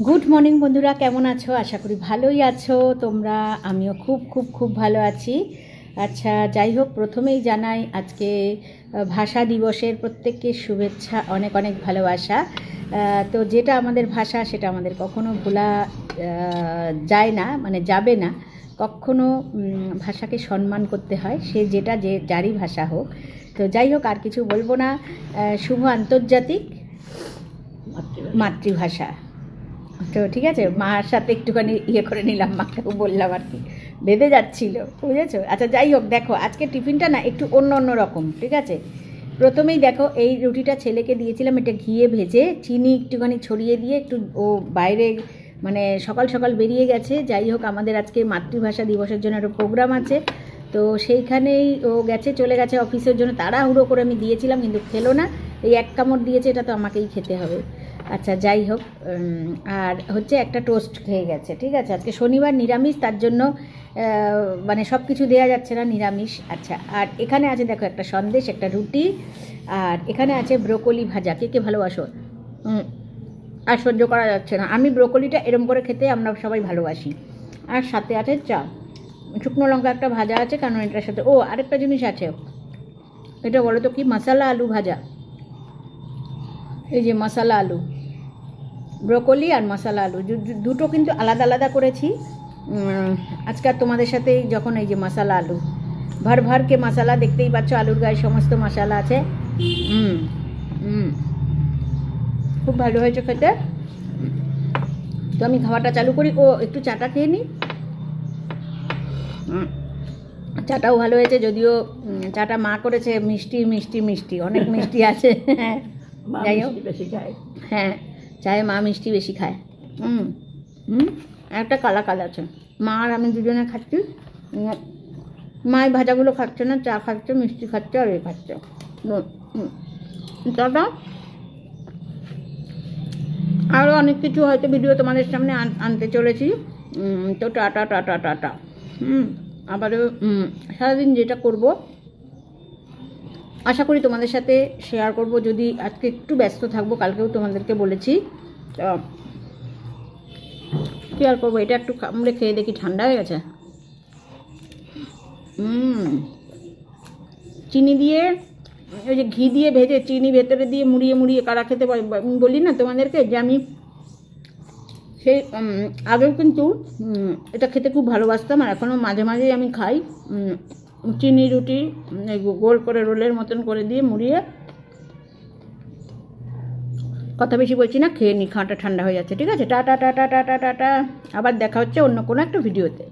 Good morning বন্ধুরা, কেমন আছো? আশা করি ভালোই আছো তোমরা। আমিও খুব খুব খুব ভালো আছি। আচ্ছা, যাই হোক, প্রথমেই জানাই আজকে ভাষা দিবসের প্রত্যেককে শুভেচ্ছা, অনেক অনেক ভালোবাসা। তো যেটা আমাদের ভাষা সেটা আমাদের কখনো ভোলা যায় না, মানে যাবে না কখনো। ভাষাকে সম্মান করতে হয়, সে যেটা যে যারই ভাষা হোক। তো যাই হোক, আর কিছু বলবো না। শুভ আন্তর্জাতিক মাতৃভাষা। তো ঠিক আছে, মার সাথে একটুখানি করে নিলাম, মাকেও বললাম আর কি, বেঁধে যাচ্ছিল, বুঝেছো? আচ্ছা, যাই হোক, দেখো আজকে টিফিনটা না একটু অন্য অন্য রকম। ঠিক আছে, প্রথমেই দেখো এই রুটিটা ছেলেকে দিয়েছিলাম, এটা ঘিয়ে ভেজে চিনি একটুখানি ছড়িয়ে দিয়ে একটু ও বাইরে মানে সকাল সকাল বেরিয়ে গেছে। যাই হোক, আমাদের আজকে মাতৃভাষা দিবসের জন্য একটা প্রোগ্রাম আছে, তো সেইখানেই ও গেছে, চলে গেছে অফিসের জন্য। তাড়াহুড়ো করে আমি দিয়েছিলাম, কিন্তু খেলো না। এই এক কামড় দিয়েছে, এটা তো আমাকেই খেতে হবে। আচ্ছা, যাই হোক, আর হচ্ছে একটা টোস্ট খেয়ে গেছে। ঠিক আছে, আজকে শনিবার নিরামিষ, তার জন্য মানে সব কিছু দেওয়া যাচ্ছে না, নিরামিষ। আচ্ছা, আর এখানে আছে দেখো একটা সন্দেশ, একটা রুটি, আর এখানে আছে ব্রোকলি ভাজা। কে কে ভালোবাসো? আর সহ্য করা যাচ্ছে না, আমি ব্রোকলিটা এরম করে খেতে আমরা সবাই ভালোবাসি। আর সাথে আছে চা, শুকনো লঙ্কা একটা ভাজা আছে, কারণ এটার সাথে আরেকটা জিনিস আছে। এটা বলো তো কি? মশলা আলু ভাজা। এই যে মশলা আলু, ব্রোকলি আর মশলা আলু দুটো কিন্তু আলাদা আলাদা করেছি আজকে। আর তোমাদের সাথে যখন এই যে মশলা আলু ভর ভর কে মশলা, দেখতেই পাচ্ছ আলুর গায়ে সমস্ত মশলা আছে। খুব ভালো হয়েছে খেতে। তো আমি খাওয়াটা চালু করি, একটু চাটা খেয়ে নিই। চাটাও ভালো হয়েছে, যদিও চাটা মা করেছে মিষ্টি মিষ্টি মিষ্টি, অনেক মিষ্টি আছে। যাই হোক, বেশি খায়। হ্যাঁ, চায়ে মা মিষ্টি বেশি খায়। একটা কালা কালা আছে, মা আর আমি দুজনে খাচ্ছি। মা এই ভাজাগুলো খাচ্ছে না, চা খাচ্ছে, মিষ্টি খাচ্ছে, আর এ খাচ্ছে। দাদা আরও অনেক কিছু হয়তো ভিডিও তোমাদের সামনে আনতে চলেছি। তো টাটা টাটা টাটা। আবারও সারাদিন যেটা করব আশা করি তোমাদের সাথে শেয়ার করব। যদি আজকে একটু ব্যস্ত থাকবো, কালকেও তোমাদেরকে বলেছি, তো কী আর করবো। এটা একটু কামড়ে খেয়ে দেখি, ঠান্ডা হয়ে গেছে। চিনি দিয়ে, ওই যে ঘি দিয়ে ভেজে চিনি ভেতরে দিয়ে মুড়িয়ে মুড়িয়ে কারা খেতে পারি, বলি না তোমাদেরকে যে আমি সেই আগেও কিন্তু এটা খেতে খুব ভালোবাসতাম, আর এখনও মাঝে মাঝেই আমি খাই। চিনি রুটি গোল করে রোলের মতন করে দিয়ে মুড়িয়ে। কথা বেশি বলছি না, খেয়ে নি, খাওয়াটা ঠান্ডা হয়ে যাচ্ছে। ঠিক আছে, টাটা টাটা টাটা টাটা। আবার দেখা হচ্ছে অন্য কোনো একটা ভিডিওতে।